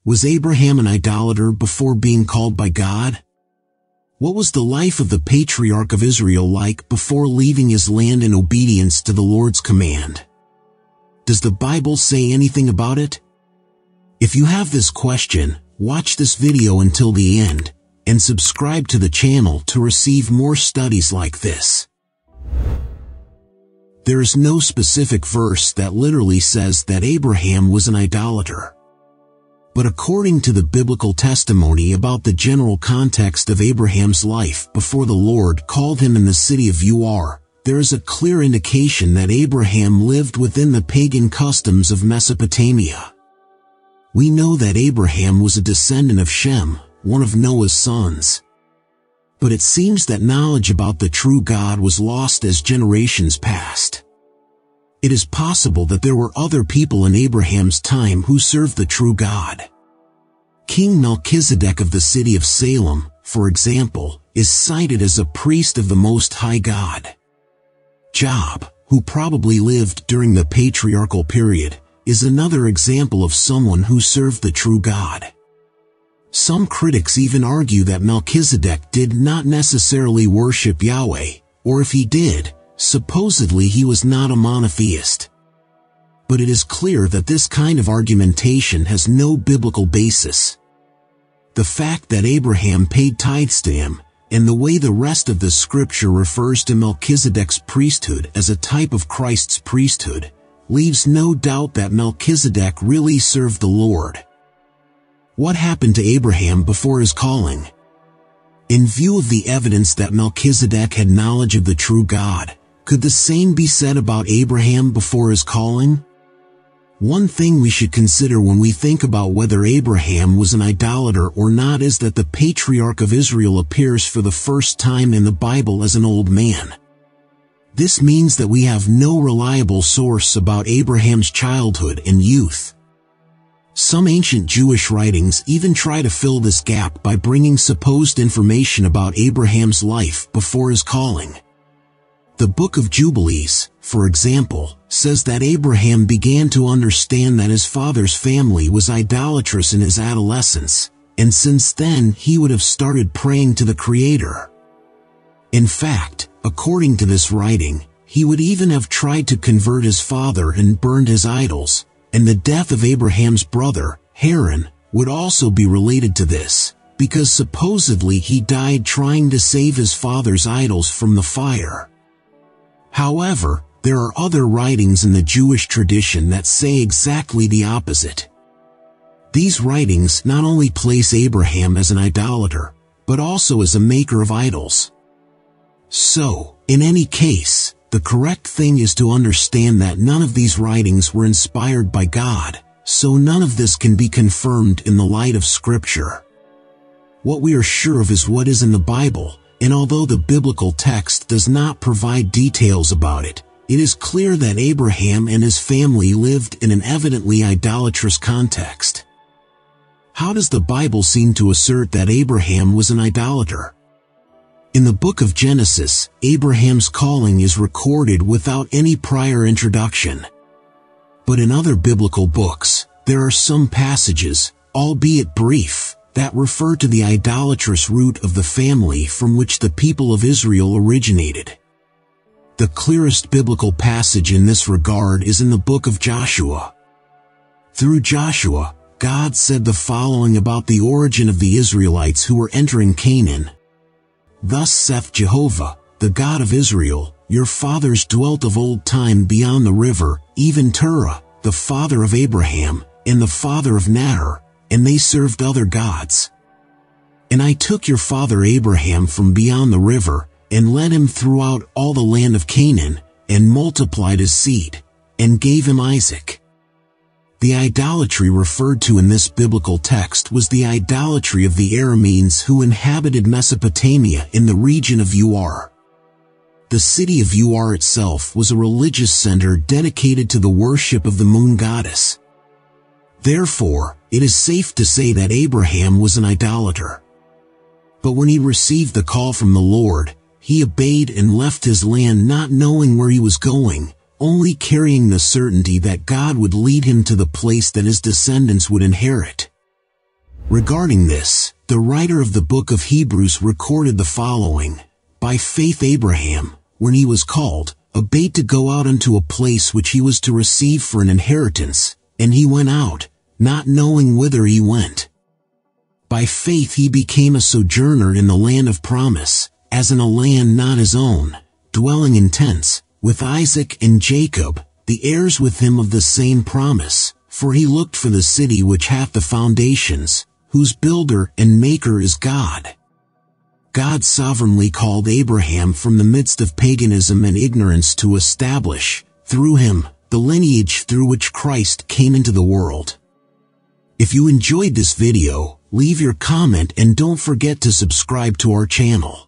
Was Abraham an idolater before being called by God? What was the life of the patriarch of Israel like before leaving his land in obedience to the Lord's command? Does the Bible say anything about it? If you have this question, watch this video until the end, and subscribe to the channel to receive more studies like this. There is no specific verse that literally says that Abraham was an idolater. But according to the biblical testimony about the general context of Abraham's life before the Lord called him in the city of Ur, there is a clear indication that Abraham lived within the pagan customs of Mesopotamia. We know that Abraham was a descendant of Shem, one of Noah's sons. But it seems that knowledge about the true God was lost as generations passed. It is possible that there were other people in Abraham's time who served the true God. King Melchizedek of the city of Salem, for example, is cited as a priest of the Most High God. Job, who probably lived during the patriarchal period, is another example of someone who served the true God. Some critics even argue that Melchizedek did not necessarily worship Yahweh, or if he did, supposedly he was not a monotheist. But it is clear that this kind of argumentation has no biblical basis. The fact that Abraham paid tithes to him, and the way the rest of the scripture refers to Melchizedek's priesthood as a type of Christ's priesthood, leaves no doubt that Melchizedek really served the Lord. What happened to Abraham before his calling? In view of the evidence that Melchizedek had knowledge of the true God, could the same be said about Abraham before his calling? One thing we should consider when we think about whether Abraham was an idolater or not is that the patriarch of Israel appears for the first time in the Bible as an old man. This means that we have no reliable source about Abraham's childhood and youth. Some ancient Jewish writings even try to fill this gap by bringing supposed information about Abraham's life before his calling. The Book of Jubilees, for example, says that Abraham began to understand that his father's family was idolatrous in his adolescence, and since then he would have started praying to the Creator. In fact, according to this writing, he would even have tried to convert his father and burned his idols, and the death of Abraham's brother, Haran, would also be related to this, because supposedly he died trying to save his father's idols from the fire. However, there are other writings in the Jewish tradition that say exactly the opposite. These writings not only place Abraham as an idolater, but also as a maker of idols. So, in any case, the correct thing is to understand that none of these writings were inspired by God, so none of this can be confirmed in the light of Scripture. What we are sure of is what is in the Bible, and although the biblical text does not provide details about it, it is clear that Abraham and his family lived in an evidently idolatrous context. How does the Bible seem to assert that Abraham was an idolater? In the book of Genesis, Abraham's calling is recorded without any prior introduction. But in other biblical books, there are some passages, albeit brief, that refer to the idolatrous root of the family from which the people of Israel originated. The clearest biblical passage in this regard is in the book of Joshua. Through Joshua, God said the following about the origin of the Israelites who were entering Canaan. Thus saith Jehovah, the God of Israel, your fathers dwelt of old time beyond the river, even Terah, the father of Abraham, and the father of Nahor, and they served other gods. And I took your father Abraham from beyond the river, and led him throughout all the land of Canaan, and multiplied his seed, and gave him Isaac. The idolatry referred to in this biblical text was the idolatry of the Arameans who inhabited Mesopotamia in the region of Ur. The city of Ur itself was a religious center dedicated to the worship of the moon goddess. Therefore, it is safe to say that Abraham was an idolater. But when he received the call from the Lord, he obeyed and left his land not knowing where he was going, only carrying the certainty that God would lead him to the place that his descendants would inherit. Regarding this, the writer of the book of Hebrews recorded the following: By faith Abraham, when he was called, obeyed to go out unto a place which he was to receive for an inheritance, and he went out, not knowing whither he went. By faith he became a sojourner in the land of promise, as in a land not his own, dwelling in tents, with Isaac and Jacob, the heirs with him of the same promise, for he looked for the city which hath the foundations, whose builder and maker is God. God sovereignly called Abraham from the midst of paganism and ignorance to establish, through him, the lineage through which Christ came into the world. If you enjoyed this video, leave your comment and don't forget to subscribe to our channel.